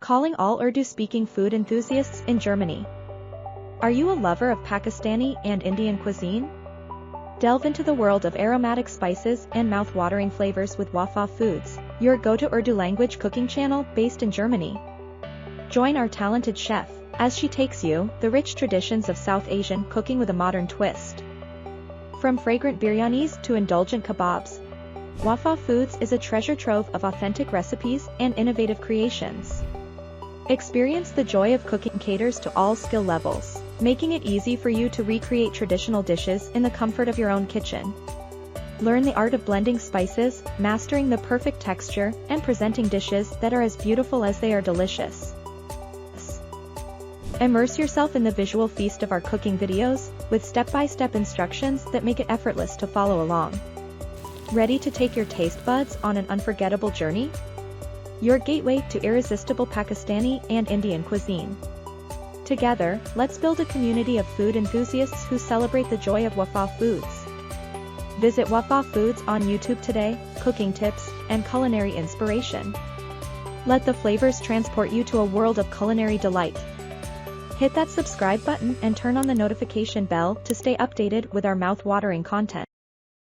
calling all Urdu-speaking food enthusiasts in Germany. Are you a lover of Pakistani and Indian cuisine? Delve into the world of aromatic spices and mouth-watering flavors with Wafa Foods, your go-to Urdu language cooking channel based in Germany. Join our talented chef as she takes you the rich traditions of South Asian cooking with a modern twist. From fragrant biryanis to indulgent kebabs, Wafa Foods is a treasure trove of authentic recipes and innovative creations. Experience the joy of cooking caters to all skill levels, making it easy for you to recreate traditional dishes in the comfort of your own kitchen. Learn the art of blending spices, mastering the perfect texture, and presenting dishes that are as beautiful as they are delicious. Immerse yourself in the visual feast of our cooking videos, with step-by-step instructions that make it effortless to follow along. Ready to take your taste buds on an unforgettable journey? Your gateway to irresistible Pakistani and Indian cuisine. Together, let's build a community of food enthusiasts who celebrate the joy of Wafa Foods. Visit Wafa Foods on YouTube today, cooking tips and culinary inspiration. Let the flavors transport you to a world of culinary delight. Hit that subscribe button and turn on the notification bell to stay updated with our mouth-watering content.